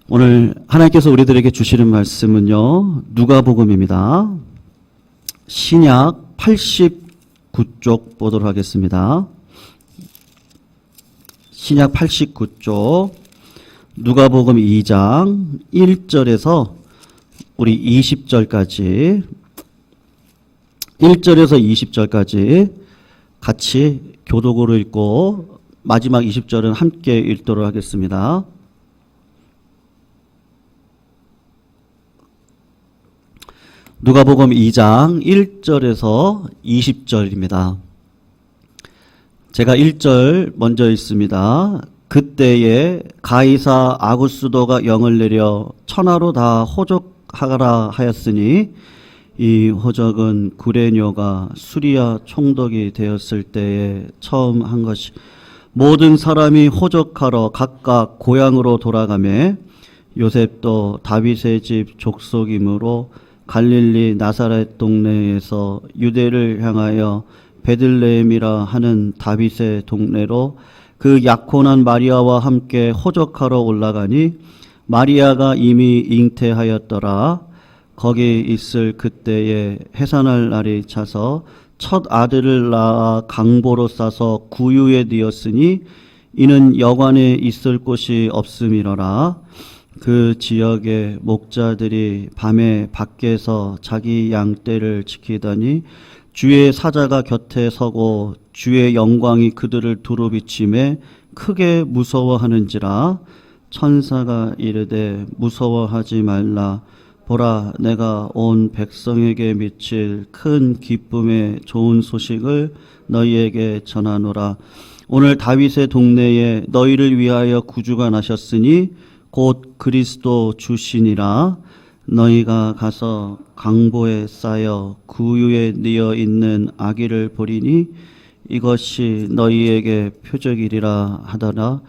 오늘 하나님께서 우리들에게 주시는 말씀은요, 누가복음입니다. 신약 89쪽 보도록 하겠습니다. 신약 89쪽 누가복음 2장 1절에서 우리 20절까지 1절에서 20절까지 같이 교독으로 읽고 마지막 20절은 함께 읽도록 하겠습니다. 누가복음 2장 1절에서 20절입니다. 제가 1절 먼저 읽습니다. 그때에 가이사 아구스도가 영을 내려 천하로 다 호적하라 하였으니 이 호적은 구레뇨가 수리아 총독이 되었을 때에 처음 한 것이, 모든 사람이 호적하러 각각 고향으로 돌아가매 요셉도 다윗의 집 족속이므로 갈릴리 나사렛 동네에서 유대를 향하여 베들레헴이라 하는 다윗의 동네로 그 약혼한 마리아와 함께 호적하러 올라가니 마리아가 이미 잉태하였더라. 거기 있을 그때에 해산할 날이 차서 첫 아들을 낳아 강보로 싸서 구유에 뉘었으니 이는 여관에 있을 곳이 없음이러라. 그 지역의 목자들이 밤에 밖에서 자기 양떼를 지키더니 주의 사자가 곁에 서고 주의 영광이 그들을 두루 비치매 크게 무서워하는지라. 천사가 이르되 무서워하지 말라. 보라, 내가 온 백성에게 미칠 큰 기쁨의 좋은 소식을 너희에게 전하노라. 오늘 다윗의 동네에 너희를 위하여 구주가 나셨으니 곧 그리스도 주시니라. 너희가 가서 강보에 쌓여 구유에 뉘어 있는 아기를 보리니 이것이 너희에게 표적이리라 하더라.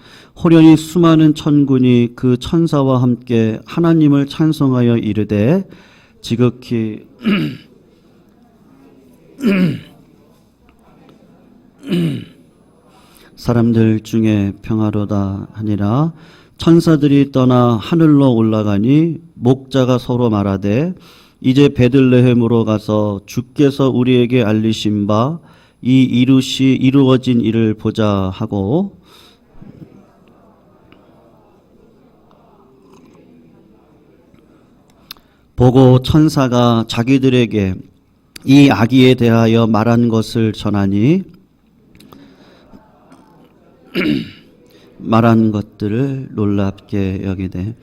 호련히 수많은 천군이 그 천사와 함께 하나님을 찬송하여 이르되 지극히 사람들 중에 평화로다 하니라. 천사들이 떠나 하늘로 올라가니 목자가 서로 말하되 이제 베들레헴으로 가서 주께서 우리에게 알리신 바 이 이루어진 일을 보자 하고, 보고 천사가 자기들에게 이 아기에 대하여 말한 것을 전하니 말한 것들을 놀랍게 여기되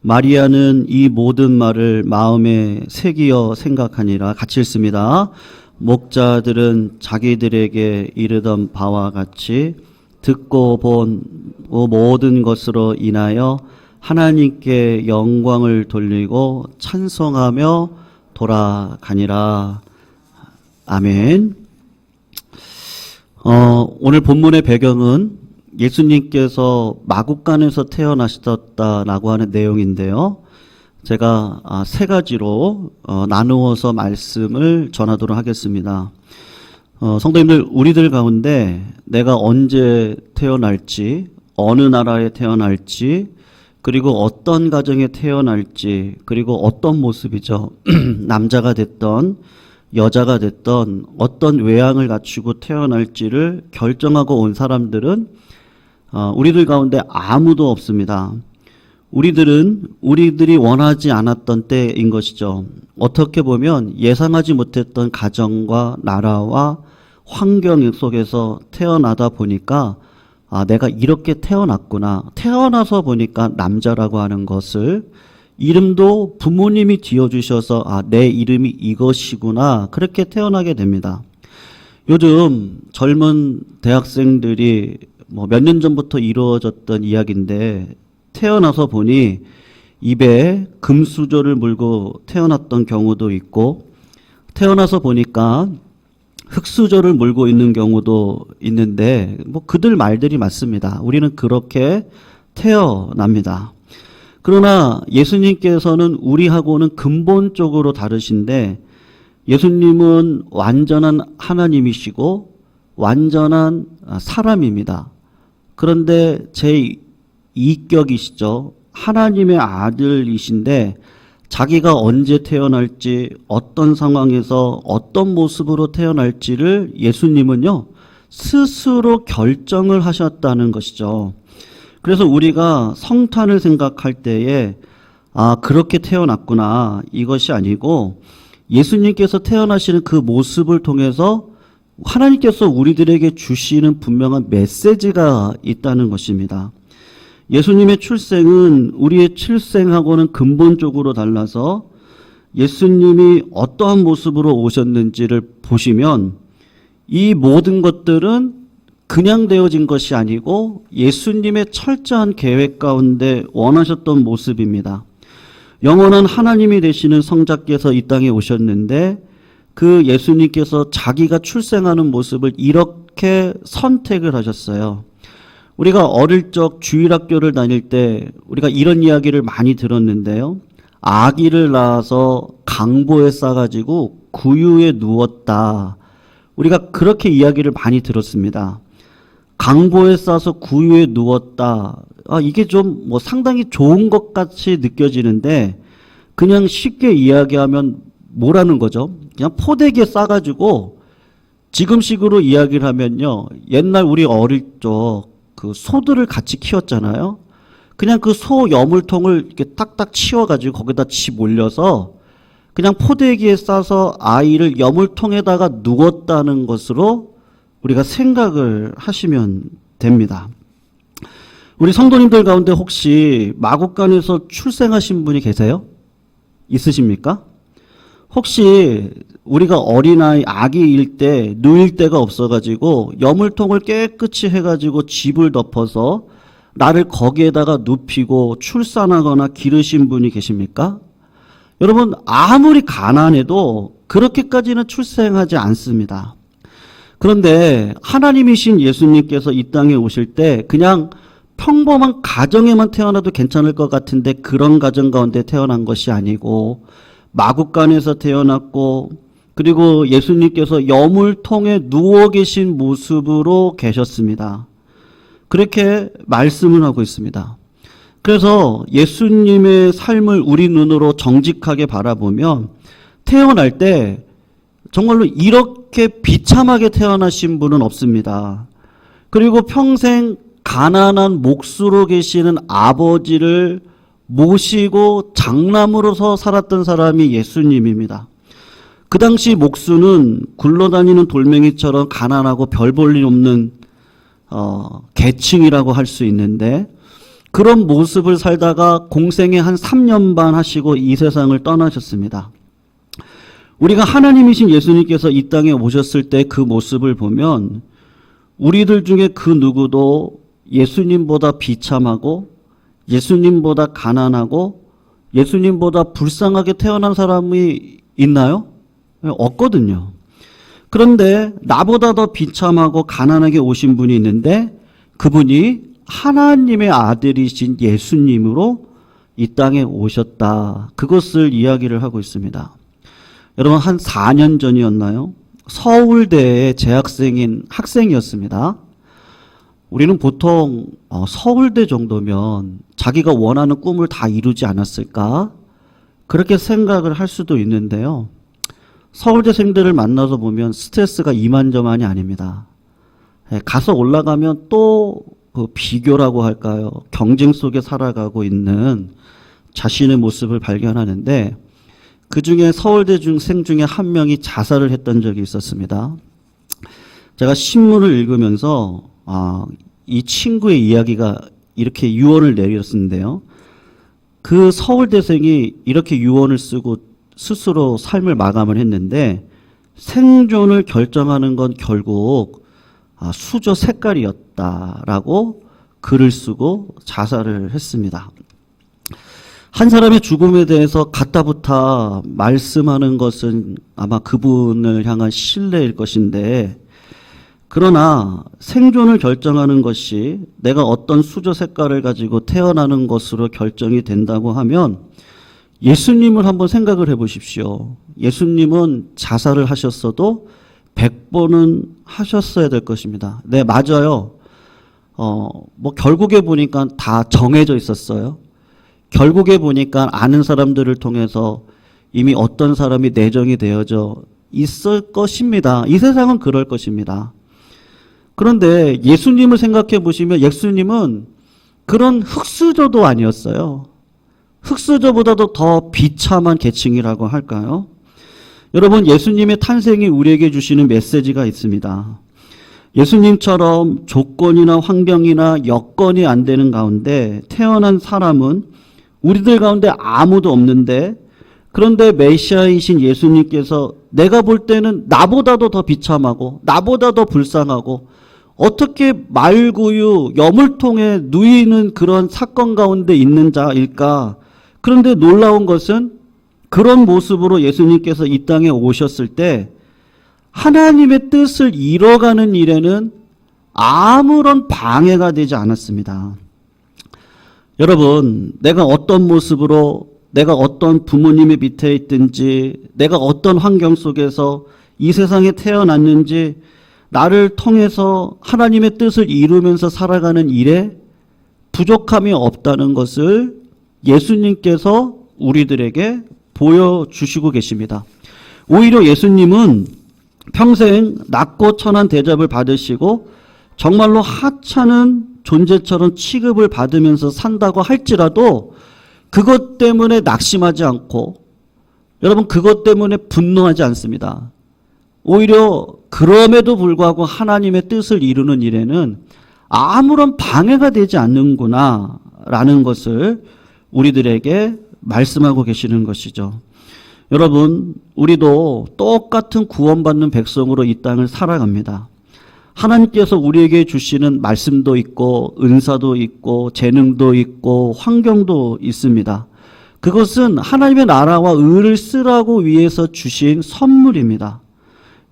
마리아는 이 모든 말을 마음에 새기어 생각하니라. 같이 읽습니다. 목자들은 자기들에게 이르던 바와 같이 듣고 본 모든 것으로 인하여 하나님께 영광을 돌리고 찬송하며 돌아가니라. 아멘. 오늘 본문의 배경은 예수님께서 마국간에서 태어나셨다라고 하는 내용인데요. 제가 세 가지로 나누어서 말씀을 전하도록 하겠습니다. 성도님들, 우리들 가운데 내가 언제 태어날지, 어느 나라에 태어날지, 그리고 어떤 가정에 태어날지, 그리고 어떤 모습이죠. 남자가 됐던 여자가 됐던 어떤 외양을 갖추고 태어날지를 결정하고 온 사람들은 우리들 가운데 아무도 없습니다. 우리들이 원하지 않았던 때인 것이죠. 어떻게 보면 예상하지 못했던 가정과 나라와 환경 속에서 태어나다 보니까 내가 이렇게 태어났구나. 태어나서 보니까 남자라고 하는 것을 이름도 부모님이 지어주셔서 내 이름이 이것이구나. 그렇게 태어나게 됩니다. 요즘 젊은 대학생들이 몇 년 전부터 이루어졌던 이야기인데 태어나서 보니 입에 금수저를 물고 태어났던 경우도 있고 태어나서 보니까 흙수저를 물고 있는 경우도 있는데 그들 말들이 맞습니다. 우리는 그렇게 태어납니다. 그러나 예수님께서는 우리하고는 근본적으로 다르신데 예수님은 완전한 하나님이시고 완전한 사람입니다. 그런데 제 이격이시죠. 하나님의 아들이신데 자기가 언제 태어날지, 어떤 상황에서 어떤 모습으로 태어날지를 예수님은요, 스스로 결정을 하셨다는 것이죠. 그래서 우리가 성탄을 생각할 때에 그렇게 태어났구나, 이것이 아니고 예수님께서 태어나시는 그 모습을 통해서 하나님께서 우리들에게 주시는 분명한 메시지가 있다는 것입니다. 예수님의 출생은 우리의 출생하고는 근본적으로 달라서 예수님이 어떠한 모습으로 오셨는지를 보시면 이 모든 것들은 그냥 되어진 것이 아니고 예수님의 철저한 계획 가운데 원하셨던 모습입니다. 영원한 하나님이 되시는 성자께서 이 땅에 오셨는데 그 예수님께서 자기가 출생하는 모습을 이렇게 선택을 하셨어요. 우리가 어릴 적 주일학교를 다닐 때 우리가 이런 이야기를 많이 들었는데요. 아기를 낳아서 강보에 싸가지고 구유에 누웠다. 우리가 그렇게 이야기를 많이 들었습니다. 강보에 싸서 구유에 누웠다. 이게 좀 상당히 좋은 것 같이 느껴지는데 그냥 쉽게 이야기하면 뭐라는 거죠? 그냥 포대기에 싸가지고 지금식으로 이야기를 하면요. 옛날 우리 어릴 적 그 소들을 같이 키웠잖아요. 그냥 그 소 여물통을 이렇게 딱딱 치워가지고 거기다 집 올려서 그냥 포대기에 싸서 아이를 여물통에다가 누웠다는 것으로 우리가 생각을 하시면 됩니다. 우리 성도님들 가운데 혹시 마국간에서 출생하신 분이 계세요? 있으십니까? 혹시 우리가 어린아이 아기일 때 누일 데가 없어가지고 여물통을 깨끗이 해가지고 집을 덮어서 나를 거기에다가 눕히고 출산하거나 기르신 분이 계십니까? 여러분 아무리 가난해도 그렇게까지는 출생하지 않습니다. 그런데 하나님이신 예수님께서 이 땅에 오실 때 그냥 평범한 가정에만 태어나도 괜찮을 것 같은데 그런 가정 가운데 태어난 것이 아니고 마국간에서 태어났고 그리고 예수님께서 여물통에 누워 계신 모습으로 계셨습니다. 그렇게 말씀을 하고 있습니다. 그래서 예수님의 삶을 우리 눈으로 정직하게 바라보면 태어날 때 정말로 이렇게 비참하게 태어나신 분은 없습니다. 그리고 평생 가난한 몫으로 계시는 아버지를 모시고 장남으로서 살았던 사람이 예수님입니다. 그 당시 목수는 굴러다니는 돌멩이처럼 가난하고 별 볼 일 없는 계층이라고 할 수 있는데 그런 모습을 살다가 공생애 한 3년 반 하시고 이 세상을 떠나셨습니다. 우리가 하나님이신 예수님께서 이 땅에 오셨을 때 그 모습을 보면 우리들 중에 그 누구도 예수님보다 비참하고 예수님보다 가난하고 예수님보다 불쌍하게 태어난 사람이 있나요? 없거든요. 그런데 나보다 더 비참하고 가난하게 오신 분이 있는데 그분이 하나님의 아들이신 예수님으로 이 땅에 오셨다. 그것을 이야기를 하고 있습니다. 여러분 한 4년 전이었나요? 서울대의 재학생인 학생이었습니다. 우리는 보통 서울대 정도면 자기가 원하는 꿈을 다 이루지 않았을까? 그렇게 생각을 할 수도 있는데요. 서울대생들을 만나서 보면 스트레스가 이만저만이 아닙니다. 가서 올라가면 또 그 비교라고 할까요? 경쟁 속에 살아가고 있는 자신의 모습을 발견하는데 그 중에 서울대 중생 중에 한 명이 자살을 했던 적이 있었습니다. 제가 신문을 읽으면서 이 친구의 이야기가 이렇게 유언을 내렸는데요. 그 서울대생이 이렇게 유언을 쓰고 스스로 삶을 마감을 했는데 생존을 결정하는 건 결국 수저 색깔이었다라고 글을 쓰고 자살을 했습니다. 한 사람의 죽음에 대해서 가타부타 말씀하는 것은 아마 그분을 향한 신뢰일 것인데 그러나 생존을 결정하는 것이 내가 어떤 수저 색깔을 가지고 태어나는 것으로 결정이 된다고 하면 예수님을 한번 생각을 해보십시오. 예수님은 자살을 하셨어도 100번은 하셨어야 될 것입니다. 네, 맞아요. 결국에 보니까 다 정해져 있었어요. 결국에 보니까 아는 사람들을 통해서 이미 어떤 사람이 내정이 되어져 있을 것입니다. 이 세상은 그럴 것입니다. 그런데 예수님을 생각해 보시면 예수님은 그런 흙수저도 아니었어요. 흙수저보다도 더 비참한 계층이라고 할까요? 여러분, 예수님의 탄생이 우리에게 주시는 메시지가 있습니다. 예수님처럼 조건이나 환경이나 여건이 안 되는 가운데 태어난 사람은 우리들 가운데 아무도 없는데, 그런데 메시아이신 예수님께서 내가 볼 때는 나보다도 더 비참하고 나보다 더 불쌍하고 어떻게 말구유 여물통에 누이는 그런 사건 가운데 있는 자일까? 그런데 놀라운 것은 그런 모습으로 예수님께서 이 땅에 오셨을 때 하나님의 뜻을 이뤄가는 일에는 아무런 방해가 되지 않았습니다. 여러분, 내가 어떤 모습으로, 내가 어떤 부모님의 밑에 있든지, 내가 어떤 환경 속에서 이 세상에 태어났는지, 나를 통해서 하나님의 뜻을 이루면서 살아가는 일에 부족함이 없다는 것을 예수님께서 우리들에게 보여주시고 계십니다. 오히려 예수님은 평생 낮고 천한 대접을 받으시고 정말로 하찮은 존재처럼 취급을 받으면서 산다고 할지라도 그것 때문에 낙심하지 않고, 여러분, 그것 때문에 분노하지 않습니다. 오히려 그럼에도 불구하고 하나님의 뜻을 이루는 일에는 아무런 방해가 되지 않는구나 라는 것을 우리들에게 말씀하고 계시는 것이죠. 여러분, 우리도 똑같은 구원받는 백성으로 이 땅을 살아갑니다. 하나님께서 우리에게 주시는 말씀도 있고 은사도 있고 재능도 있고 환경도 있습니다. 그것은 하나님의 나라와 의를 쓰라고 위해서 주신 선물입니다.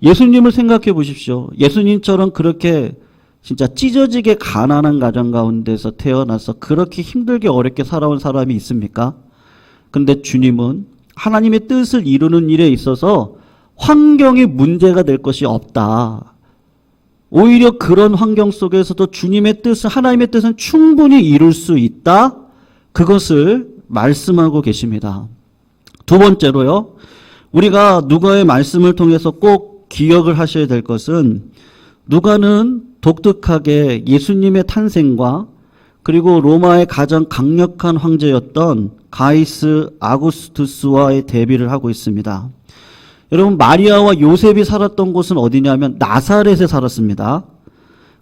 예수님을 생각해 보십시오. 예수님처럼 그렇게 진짜 찢어지게 가난한 가정 가운데서 태어나서 그렇게 힘들게 어렵게 살아온 사람이 있습니까? 근데 주님은 하나님의 뜻을 이루는 일에 있어서 환경이 문제가 될 것이 없다. 오히려 그런 환경 속에서도 주님의 뜻은, 하나님의 뜻은 충분히 이룰 수 있다. 그것을 말씀하고 계십니다. 두 번째로요, 우리가 누가의 말씀을 통해서 꼭 기억을 하셔야 될 것은 누가는 독특하게 예수님의 탄생과 그리고 로마의 가장 강력한 황제였던 가이스 아구스투스와의 대비를 하고 있습니다. 여러분, 마리아와 요셉이 살았던 곳은 어디냐면 나사렛에 살았습니다.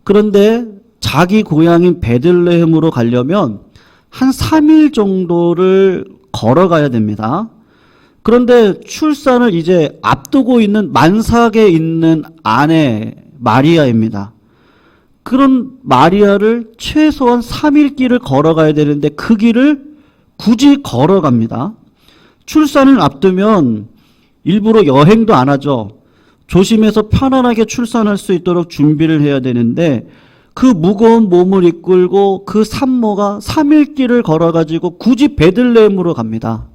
그런데 자기 고향인 베들레헴으로 가려면 한 3일 정도를 걸어가야 됩니다. 그런데 출산을 이제 앞두고 있는 만삭에 있는 아내 마리아입니다. 그런 마리아를 최소한 3일 길을 걸어가야 되는데 그 길을 굳이 걸어갑니다. 출산을 앞두면 일부러 여행도 안 하죠. 조심해서 편안하게 출산할 수 있도록 준비를 해야 되는데 그 무거운 몸을 이끌고 그 산모가 3일 길을 걸어가지고 굳이 베들레헴으로 갑니다.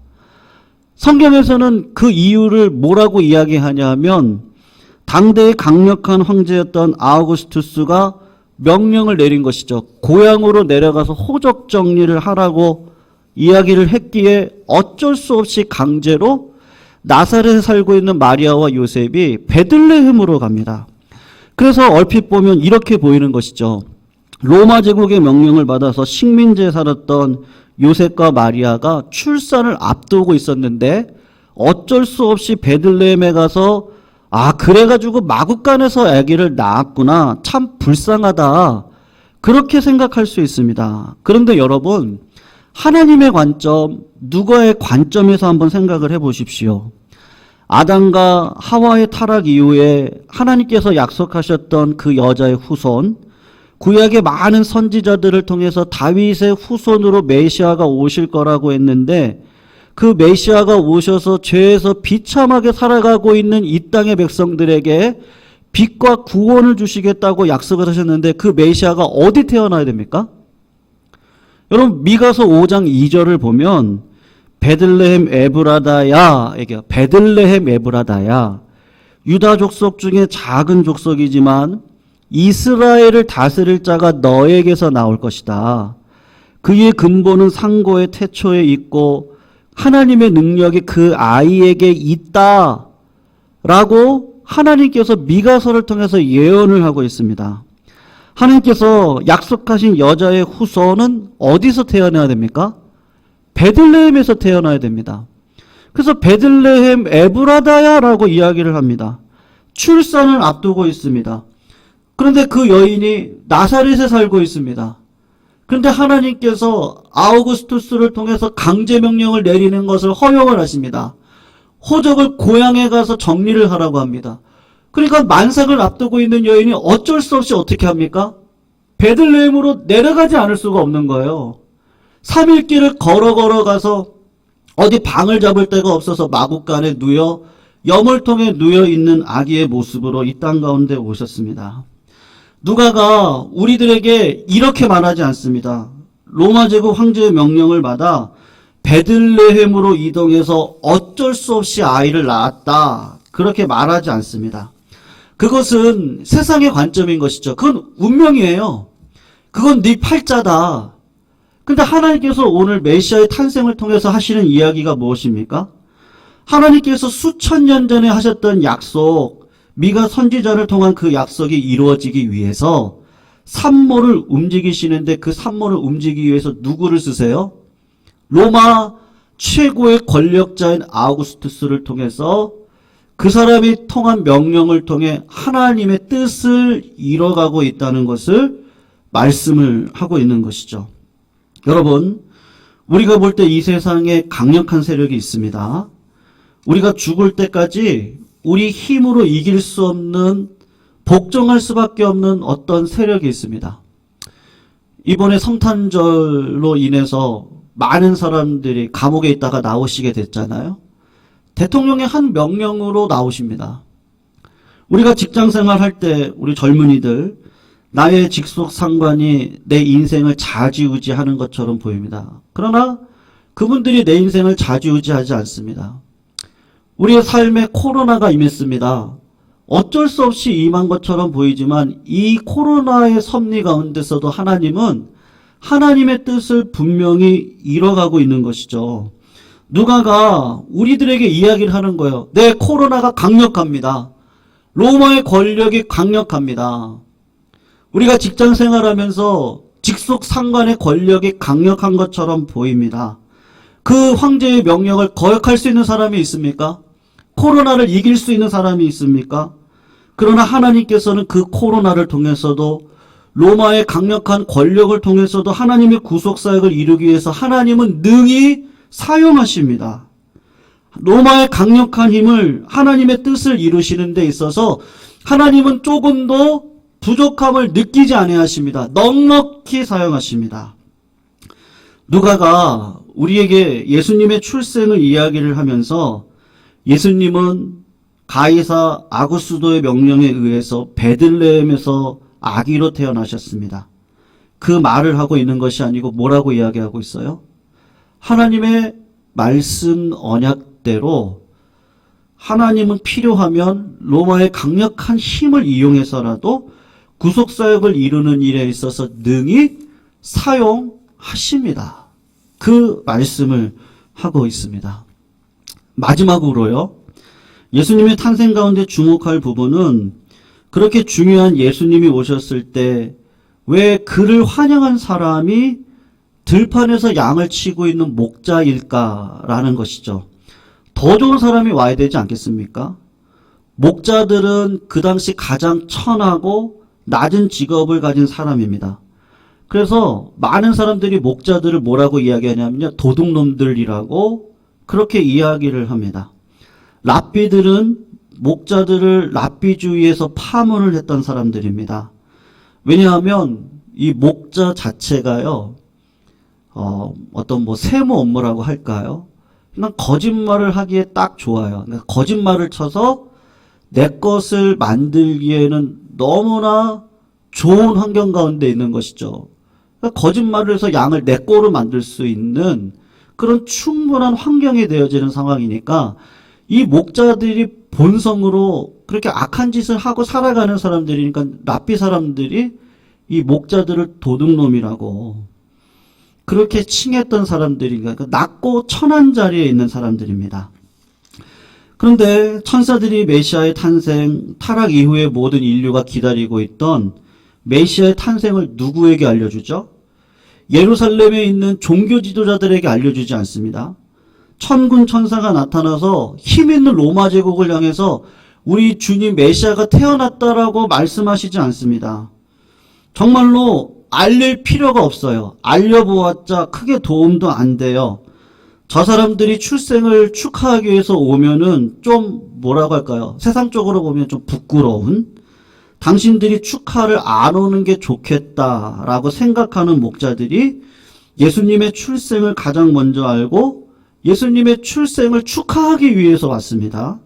성경에서는 그 이유를 뭐라고 이야기하냐 하면 당대의 강력한 황제였던 아우구스투스가 명령을 내린 것이죠. 고향으로 내려가서 호적 정리를 하라고 이야기를 했기에 어쩔 수 없이 강제로 나사렛에 살고 있는 마리아와 요셉이 베들레헴으로 갑니다. 그래서 얼핏 보면 이렇게 보이는 것이죠. 로마 제국의 명령을 받아서 식민지에 살았던 요셉과 마리아가 출산을 앞두고 있었는데 어쩔 수 없이 베들레헴에 가서 그래가지고 마구간에서 아기를 낳았구나. 참 불쌍하다. 그렇게 생각할 수 있습니다. 그런데 여러분, 하나님의 관점, 누가의 관점에서 한번 생각을 해보십시오. 아담과 하와의 타락 이후에 하나님께서 약속하셨던 그 여자의 후손, 구약의 많은 선지자들을 통해서 다윗의 후손으로 메시아가 오실 거라고 했는데 그 메시아가 오셔서 죄에서 비참하게 살아가고 있는 이 땅의 백성들에게 빛과 구원을 주시겠다고 약속을 하셨는데 그 메시아가 어디 태어나야 됩니까? 여러분, 미가서 5장 2절을 보면 베들레헴 에브라다야, 베들레헴 에브라다야, 유다 족속 중에 작은 족속이지만 이스라엘을 다스릴 자가 너에게서 나올 것이다. 그의 근본은 상고의 태초에 있고 하나님의 능력이 그 아이에게 있다라고 하나님께서 미가서를 통해서 예언을 하고 있습니다. 하나님께서 약속하신 여자의 후손은 어디서 태어나야 됩니까? 베들레헴에서 태어나야 됩니다. 그래서 베들레헴 에브라다야라고 이야기를 합니다. 출산을 앞두고 있습니다. 그런데 그 여인이 나사렛에 살고 있습니다. 그런데 하나님께서 아우구스투스를 통해서 강제 명령을 내리는 것을 허용을 하십니다. 호적을 고향에 가서 정리를 하라고 합니다. 그러니까 만삭을 앞두고 있는 여인이 어쩔 수 없이 어떻게 합니까? 베들레헴으로 내려가지 않을 수가 없는 거예요. 3일 길을 걸어가서 어디 방을 잡을 데가 없어서 마구간에 누여 여물통에 누여 있는 아기의 모습으로 이 땅 가운데 오셨습니다. 누가가 우리들에게 이렇게 말하지 않습니다. 로마 제국 황제의 명령을 받아 베들레헴으로 이동해서 어쩔 수 없이 아이를 낳았다. 그렇게 말하지 않습니다. 그것은 세상의 관점인 것이죠. 그건 운명이에요. 그건 네 팔자다. 근데 하나님께서 오늘 메시아의 탄생을 통해서 하시는 이야기가 무엇입니까? 하나님께서 수천 년 전에 하셨던 약속, 미가 선지자를 통한 그 약속이 이루어지기 위해서 산모를 움직이시는데 그 산모를 움직이기 위해서 누구를 쓰세요? 로마 최고의 권력자인 아우구스투스를 통해서 그 사람이 통한 명령을 통해 하나님의 뜻을 이뤄가고 있다는 것을 말씀을 하고 있는 것이죠. 여러분, 우리가 볼 때 이 세상에 강력한 세력이 있습니다. 우리가 죽을 때까지 우리 힘으로 이길 수 없는, 복종할 수밖에 없는 어떤 세력이 있습니다. 이번에 성탄절로 인해서 많은 사람들이 감옥에 있다가 나오시게 됐잖아요. 대통령의 한 명령으로 나오십니다. 우리가 직장생활 할 때 우리 젊은이들 나의 직속 상관이 내 인생을 좌지우지하는 것처럼 보입니다. 그러나 그분들이 내 인생을 좌지우지하지 않습니다. 우리의 삶에 코로나가 임했습니다. 어쩔 수 없이 임한 것처럼 보이지만 이 코로나의 섭리 가운데서도 하나님은 하나님의 뜻을 분명히 이뤄가고 있는 것이죠. 누가가 우리들에게 이야기를 하는 거예요. 네, 코로나가 강력합니다. 로마의 권력이 강력합니다. 우리가 직장 생활하면서 직속 상관의 권력이 강력한 것처럼 보입니다. 그 황제의 명령을 거역할 수 있는 사람이 있습니까? 코로나를 이길 수 있는 사람이 있습니까? 그러나 하나님께서는 그 코로나를 통해서도 로마의 강력한 권력을 통해서도 하나님의 구속사역을 이루기 위해서 하나님은 능히 사용하십니다. 로마의 강력한 힘을 하나님의 뜻을 이루시는 데 있어서 하나님은 조금도 부족함을 느끼지 아니하십니다. 넉넉히 사용하십니다. 누가가 우리에게 예수님의 출생을 이야기를 하면서 예수님은 가이사 아구스도의 명령에 의해서 베들레헴에서 아기로 태어나셨습니다. 그 말을 하고 있는 것이 아니고 뭐라고 이야기하고 있어요? 하나님의 말씀 언약대로 하나님은 필요하면 로마의 강력한 힘을 이용해서라도 구속사역을 이루는 일에 있어서 능히 사용하십니다. 그 말씀을 하고 있습니다. 마지막으로요. 예수님의 탄생 가운데 주목할 부분은 그렇게 중요한 예수님이 오셨을 때 왜 그를 환영한 사람이 들판에서 양을 치고 있는 목자일까라는 것이죠. 더 좋은 사람이 와야 되지 않겠습니까? 목자들은 그 당시 가장 천하고 낮은 직업을 가진 사람입니다. 그래서 많은 사람들이 목자들을 뭐라고 이야기하냐면요. 도둑놈들이라고 그렇게 이야기를 합니다. 랍비들은 목자들을 랍비주의에서 파문을 했던 사람들입니다. 왜냐하면 이 목자 자체가요. 어떤 세무 업무라고 할까요? 그냥 거짓말을 하기에 딱 좋아요. 그러니까 거짓말을 쳐서 내 것을 만들기에는 너무나 좋은 환경 가운데 있는 것이죠. 그러니까 거짓말을 해서 양을 내 거로 만들 수 있는 그런 충분한 환경이 되어지는 상황이니까 이 목자들이 본성으로 그렇게 악한 짓을 하고 살아가는 사람들이니까 랍비 사람들이 이 목자들을 도둑놈이라고 그렇게 칭했던 사람들인가, 낮고 천한 자리에 있는 사람들입니다. 그런데 천사들이 메시아의 탄생, 타락 이후에 모든 인류가 기다리고 있던 메시아의 탄생을 누구에게 알려주죠? 예루살렘에 있는 종교 지도자들에게 알려주지 않습니다. 천군 천사가 나타나서 힘 있는 로마 제국을 향해서 우리 주님 메시아가 태어났다라고 말씀하시지 않습니다. 정말로 알릴 필요가 없어요. 알려보았자 크게 도움도 안 돼요. 저 사람들이 출생을 축하하기 위해서 오면은 좀 뭐라고 할까요? 세상적으로 보면 좀 부끄러운, 당신들이 축하를 안 오는 게 좋겠다라고 생각하는 목자들이 예수님의 출생을 가장 먼저 알고 예수님의 출생을 축하하기 위해서 왔습니다.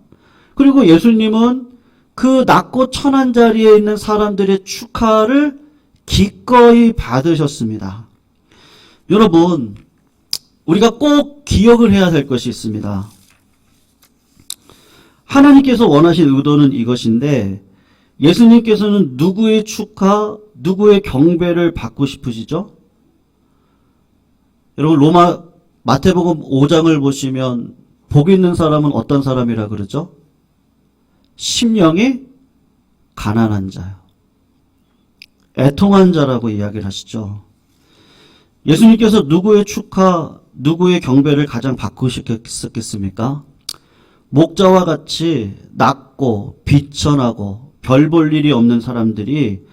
그리고 예수님은 그 낮고 천한 자리에 있는 사람들의 축하를 기꺼이 받으셨습니다. 여러분, 우리가 꼭 기억을 해야 될 것이 있습니다. 하나님께서 원하신 의도는 이것인데 예수님께서는 누구의 축하, 누구의 경배를 받고 싶으시죠? 여러분, 마태복음 5장을 보시면 복 있는 사람은 어떤 사람이라 그러죠? 심령이 가난한 자요. 애통한 자라고 이야기를 하시죠. 예수님께서 누구의 축하, 누구의 경배를 가장 받고 싶겠습니까? 목자와 같이 낮고 비천하고 별 볼 일이 없는 사람들이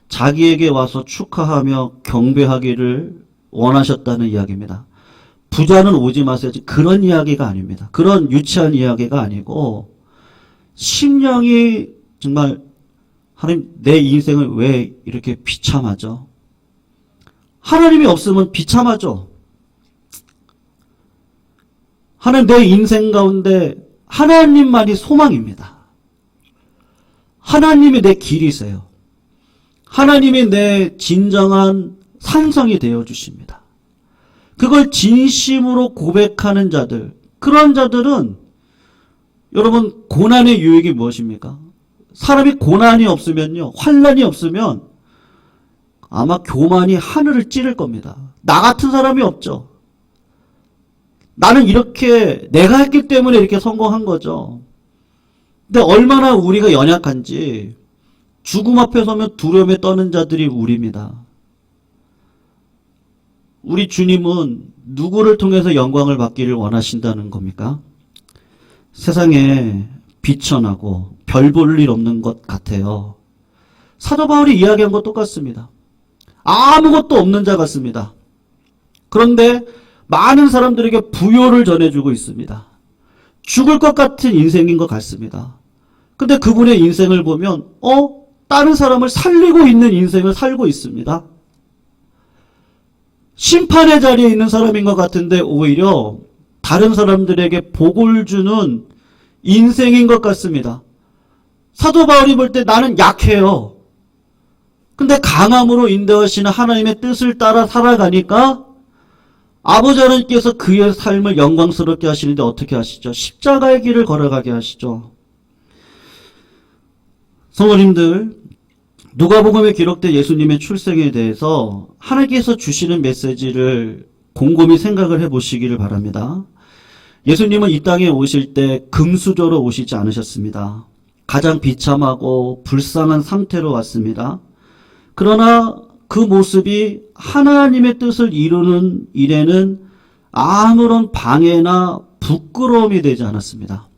자기에게 와서 축하하며 경배하기를 원하셨다는 이야기입니다. 부자는 오지 마세요. 그런 이야기가 아닙니다. 그런 유치한 이야기가 아니고 심령이 정말 하나님, 내 인생을 왜 이렇게 비참하죠? 하나님이 없으면 비참하죠. 하나님, 내 인생 가운데 하나님만이 소망입니다. 하나님이 내 길이세요. 하나님이 내 진정한 산성이 되어주십니다. 그걸 진심으로 고백하는 자들, 그런 자들은 여러분, 고난의 유익이 무엇입니까? 사람이 고난이 없으면요, 환난이 없으면 아마 교만이 하늘을 찌를 겁니다. 나 같은 사람이 없죠. 나는 이렇게 내가 했기 때문에 이렇게 성공한 거죠. 근데 얼마나 우리가 연약한지 죽음 앞에 서면 두려움에 떠는 자들이 우리입니다. 우리 주님은 누구를 통해서 영광을 받기를 원하신다는 겁니까? 세상에 비천하고 별 볼 일 없는 것 같아요. 사도 바울이 이야기한 것 똑같습니다. 아무것도 없는 자 같습니다. 그런데 많은 사람들에게 부요를 전해주고 있습니다. 죽을 것 같은 인생인 것 같습니다. 근데 그분의 인생을 보면 다른 사람을 살리고 있는 인생을 살고 있습니다. 심판의 자리에 있는 사람인 것 같은데 오히려 다른 사람들에게 복을 주는 인생인 것 같습니다. 사도 바울이 볼 때 나는 약해요. 근데 강함으로 인도하시는 하나님의 뜻을 따라 살아가니까 아버지 하나님께서 그의 삶을 영광스럽게 하시는데 어떻게 하시죠? 십자가의 길을 걸어가게 하시죠. 성도님들, 누가복음에 기록된 예수님의 출생에 대해서 하나님께서 주시는 메시지를 곰곰이 생각을 해보시기를 바랍니다. 예수님은 이 땅에 오실 때 금수저로 오시지 않으셨습니다. 가장 비참하고 불쌍한 상태로 왔습니다. 그러나 그 모습이 하나님의 뜻을 이루는 일에는 아무런 방해나 부끄러움이 되지 않았습니다.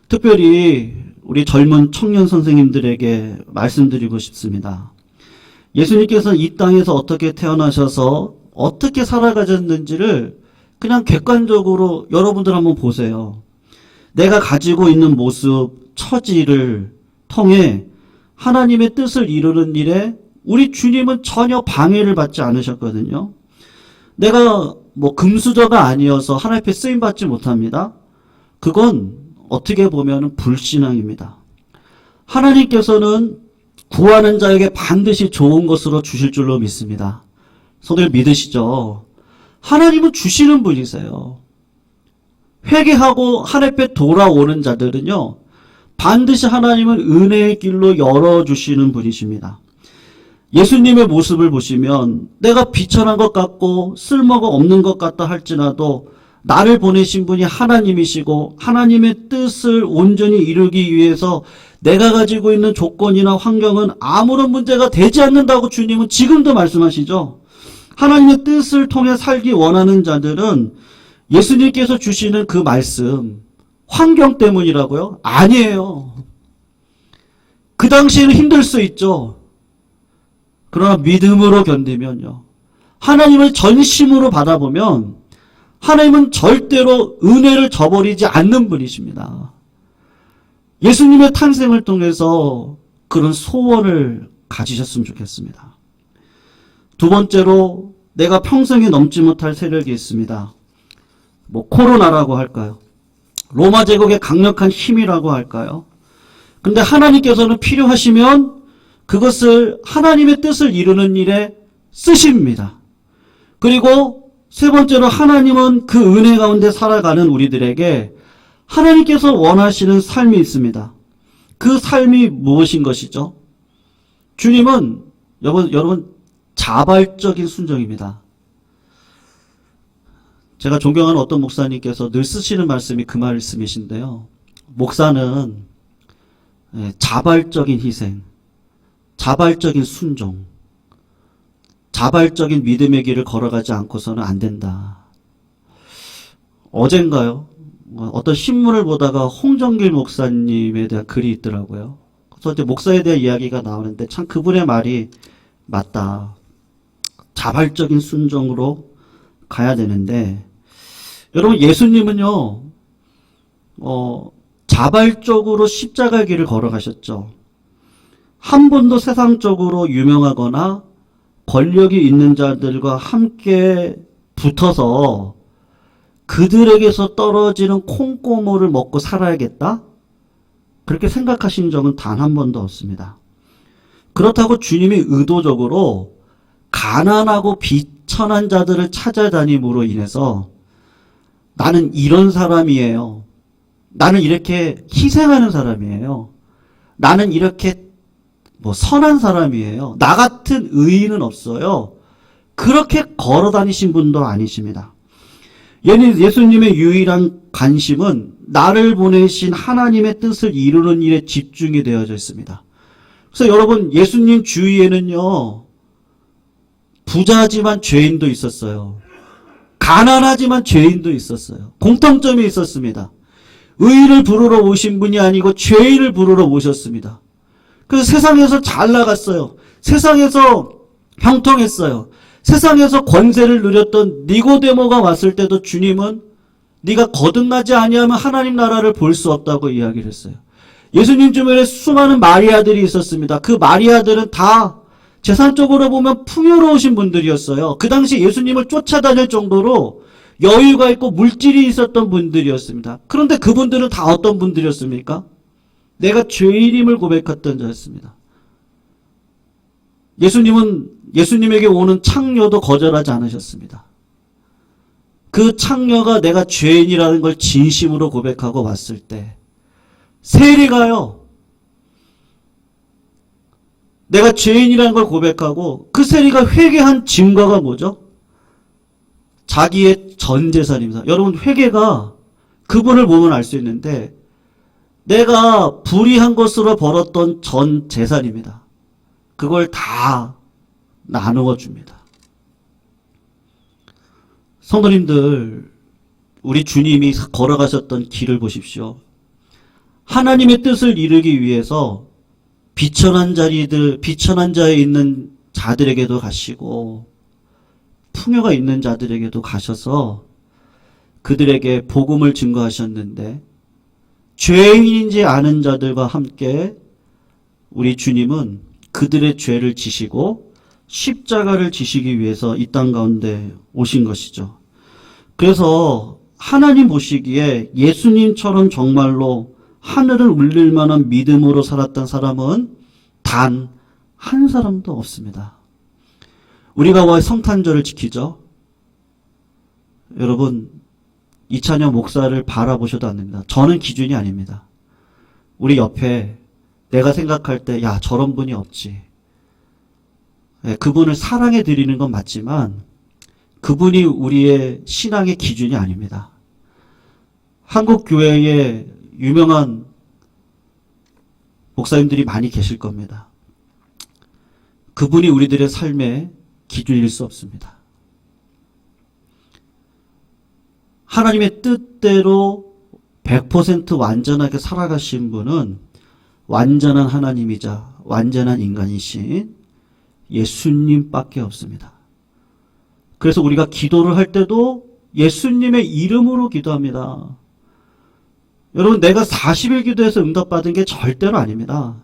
특별히 우리 젊은 청년 선생님들에게 말씀드리고 싶습니다. 예수님께서 이 땅에서 어떻게 태어나셔서 어떻게 살아가셨는지를 그냥 객관적으로 여러분들 한번 보세요. 내가 가지고 있는 모습, 처지를 통해 하나님의 뜻을 이루는 일에 우리 주님은 전혀 방해를 받지 않으셨거든요. 내가 금수저가 아니어서 하나님 앞에 쓰임받지 못합니다. 그건 어떻게 보면 불신앙입니다. 하나님께서는 구하는 자에게 반드시 좋은 것으로 주실 줄로 믿습니다. 손을 믿으시죠? 하나님은 주시는 분이세요. 회개하고 하나님 앞에 돌아오는 자들은요, 반드시 하나님은 은혜의 길로 열어주시는 분이십니다. 예수님의 모습을 보시면 내가 비천한 것 같고 쓸모가 없는 것 같다 할지라도 나를 보내신 분이 하나님이시고 하나님의 뜻을 온전히 이루기 위해서 내가 가지고 있는 조건이나 환경은 아무런 문제가 되지 않는다고 주님은 지금도 말씀하시죠. 하나님의 뜻을 통해 살기 원하는 자들은 예수님께서 주시는 그 말씀, 환경 때문이라고요? 아니에요. 그 당시에는 힘들 수 있죠. 그러나 믿음으로 견디면요. 하나님을 전심으로 받아보면 하나님은 절대로 은혜를 저버리지 않는 분이십니다. 예수님의 탄생을 통해서 그런 소원을 가지셨으면 좋겠습니다. 두 번째로 내가 평생에 넘지 못할 세력이 있습니다. 코로나라고 할까요? 로마 제국의 강력한 힘이라고 할까요? 근데 하나님께서는 필요하시면 그것을 하나님의 뜻을 이루는 일에 쓰십니다. 그리고 세 번째로 하나님은 그 은혜 가운데 살아가는 우리들에게 하나님께서 원하시는 삶이 있습니다. 그 삶이 무엇인 것이죠? 주님은 여러분 자발적인 순종입니다. 제가 존경하는 어떤 목사님께서 늘 쓰시는 말씀이 그 말씀이신데요. 목사는 자발적인 희생, 자발적인 순종, 자발적인 믿음의 길을 걸어가지 않고서는 안 된다. 어젠가요? 어떤 신문을 보다가 홍정길 목사님에 대한 글이 있더라고요. 그래서 이제 목사에 대한 이야기가 나오는데 참 그분의 말이 맞다. 자발적인 순종으로 가야 되는데 여러분 예수님은요 자발적으로 십자가 길을 걸어가셨죠. 한 번도 세상적으로 유명하거나 권력이 있는 자들과 함께 붙어서 그들에게서 떨어지는 콩고물을 먹고 살아야겠다? 그렇게 생각하신 적은 단 한 번도 없습니다. 그렇다고 주님이 의도적으로 가난하고 비천한 자들을 찾아다님으로 인해서 나는 이런 사람이에요. 나는 이렇게 희생하는 사람이에요. 나는 이렇게 선한 사람이에요. 나 같은 의인은 없어요. 그렇게 걸어 다니신 분도 아니십니다. 예수님의 유일한 관심은 나를 보내신 하나님의 뜻을 이루는 일에 집중이 되어져 있습니다. 그래서 여러분 예수님 주위에는요 부자지만 죄인도 있었어요. 가난하지만 죄인도 있었어요. 공통점이 있었습니다. 의인을 부르러 오신 분이 아니고 죄인을 부르러 오셨습니다. 그래서 세상에서 잘 나갔어요. 세상에서 형통했어요. 세상에서 권세를 누렸던 니고데모가 왔을 때도 주님은 네가 거듭나지 아니하면 하나님 나라를 볼 수 없다고 이야기를 했어요. 예수님 주변에 수많은 마리아들이 있었습니다. 그 마리아들은 다 재산적으로 보면 풍요로우신 분들이었어요. 그 당시 예수님을 쫓아다닐 정도로 여유가 있고 물질이 있었던 분들이었습니다. 그런데 그분들은 다 어떤 분들이었습니까? 내가 죄인임을 고백했던 자였습니다. 예수님은 예수님에게 오는 창녀도 거절하지 않으셨습니다. 그 창녀가 내가 죄인이라는 걸 진심으로 고백하고 왔을 때 세리가요. 내가 죄인이라는 걸 고백하고 그 세리가 회개한 증거가 뭐죠? 자기의 전 재산입니다. 여러분 회개가 그분을 보면 알 수 있는데 내가 불의한 것으로 벌었던 전 재산입니다. 그걸 다 나누어 줍니다. 성도님들, 우리 주님이 걸어가셨던 길을 보십시오. 하나님의 뜻을 이루기 위해서 비천한 자에 있는 자들에게도 가시고 풍요가 있는 자들에게도 가셔서 그들에게 복음을 증거하셨는데 죄인인지 아는 자들과 함께 우리 주님은 그들의 죄를 지시고 십자가를 지시기 위해서 이 땅 가운데 오신 것이죠. 그래서 하나님 보시기에 예수님처럼 정말로 하늘을 울릴 만한 믿음으로 살았던 사람은 단 한 사람도 없습니다. 우리가 왜 성탄절을 지키죠? 여러분 이찬영 목사를 바라보셔도 안 됩니다. 저는 기준이 아닙니다. 우리 옆에 내가 생각할 때 야 저런 분이 없지. 그분을 사랑해 드리는 건 맞지만 그분이 우리의 신앙의 기준이 아닙니다. 한국 교회에 유명한 목사님들이 많이 계실 겁니다. 그분이 우리들의 삶의 기준일 수 없습니다. 하나님의 뜻대로 100% 완전하게 살아가신 분은 완전한 하나님이자 완전한 인간이신 예수님밖에 없습니다. 그래서 우리가 기도를 할 때도 예수님의 이름으로 기도합니다. 여러분, 내가 40일 기도해서 응답받은 게 절대로 아닙니다.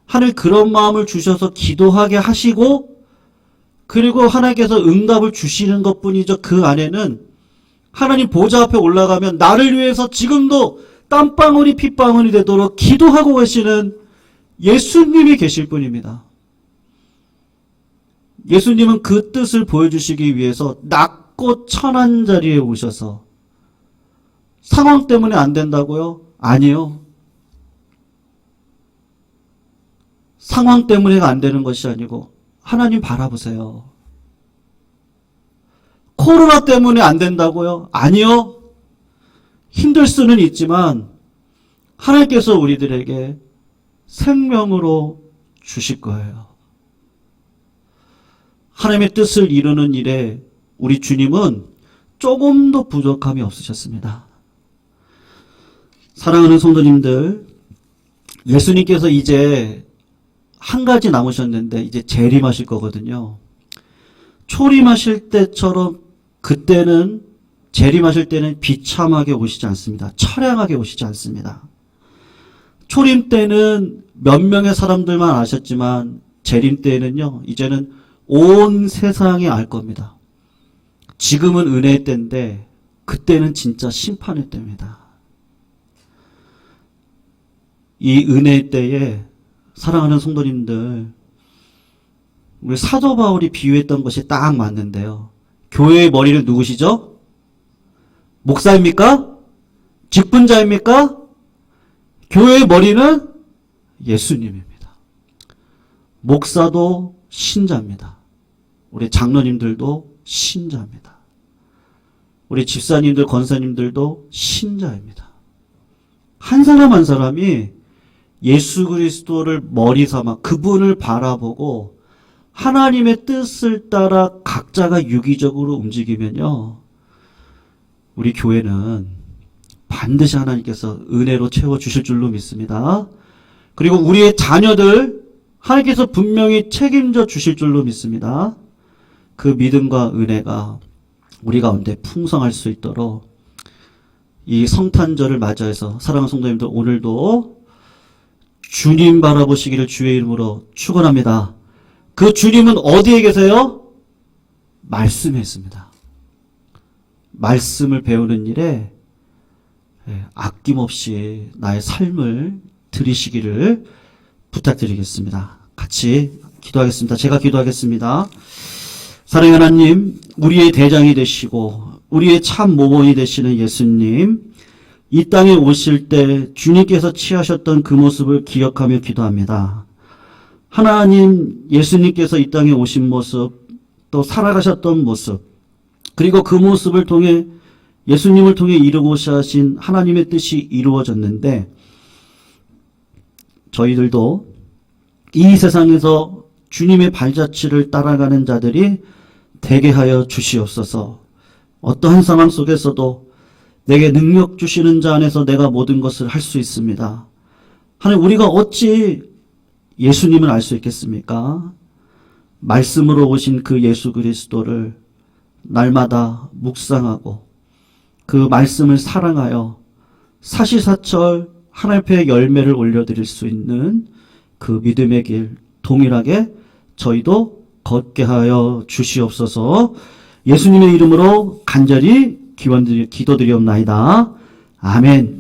하나님 그런 마음을 주셔서 기도하게 하시고 그리고 하나님께서 응답을 주시는 것뿐이죠. 그 안에는 하나님 보좌 앞에 올라가면 나를 위해서 지금도 땀방울이 핏방울이 되도록 기도하고 계시는 예수님이 계실 뿐입니다. 예수님은 그 뜻을 보여주시기 위해서 낮고 천한 자리에 오셔서 상황 때문에 안 된다고요? 아니요. 상황 때문에가 안 되는 것이 아니고 하나님 바라보세요. 코로나 때문에 안 된다고요? 아니요. 힘들 수는 있지만 하나님께서 우리들에게 생명으로 주실 거예요. 하나님의 뜻을 이루는 일에 우리 주님은 조금도 부족함이 없으셨습니다. 사랑하는 성도님들, 예수님께서 이제 한 가지 남으셨는데 이제 재림하실 거거든요. 초림하실 때처럼 그때는 재림하실 때는 비참하게 오시지 않습니다. 처량하게 오시지 않습니다. 초림 때는 몇 명의 사람들만 아셨지만 재림 때는요, 이제는 온 세상이 알 겁니다. 지금은 은혜의 때인데 그때는 진짜 심판의 때입니다. 이 은혜의 때에 사랑하는 성도님들, 우리 사도 바울이 비유했던 것이 딱 맞는데요. 교회의 머리는 누구시죠? 목사입니까? 직분자입니까? 교회의 머리는 예수님입니다. 목사도 신자입니다. 우리 장로님들도 신자입니다. 우리 집사님들, 권사님들도 신자입니다. 한 사람 한 사람이 예수 그리스도를 머리 삼아 그분을 바라보고 하나님의 뜻을 따라 각자가 유기적으로 움직이면요, 우리 교회는 반드시 하나님께서 은혜로 채워주실 줄로 믿습니다. 그리고 우리의 자녀들 하나님께서 분명히 책임져 주실 줄로 믿습니다. 그 믿음과 은혜가 우리 가운데 풍성할 수 있도록 이 성탄절을 맞이해서 사랑하는 성도님들, 오늘도 주님 바라보시기를 주의 이름으로 축원합니다. 그 주님은 어디에 계세요? 말씀에 있습니다. 말씀을 배우는 일에 아낌없이 나의 삶을 들이시기를 부탁드리겠습니다. 같이 기도하겠습니다. 제가 기도하겠습니다. 사랑의 하나님, 우리의 대장이 되시고 우리의 참 모범이 되시는 예수님, 이 땅에 오실 때 주님께서 취하셨던 그 모습을 기억하며 기도합니다. 하나님, 예수님께서 이 땅에 오신 모습, 또 살아가셨던 모습, 그리고 그 모습을 통해 예수님을 통해 이루고자 하신 하나님의 뜻이 이루어졌는데, 저희들도 이 세상에서 주님의 발자취를 따라가는 자들이 되게 하여 주시옵소서. 어떠한 상황 속에서도 내게 능력 주시는 자 안에서 내가 모든 것을 할 수 있습니다. 하나님, 우리가 어찌 예수님을 알 수 있겠습니까? 말씀으로 오신 그 예수 그리스도를 날마다 묵상하고 그 말씀을 사랑하여 사시사철 하나님 앞에 열매를 올려드릴 수 있는 그 믿음의 길 동일하게 저희도 걷게 하여 주시옵소서. 예수님의 이름으로 간절히 기도드리옵나이다. 아멘.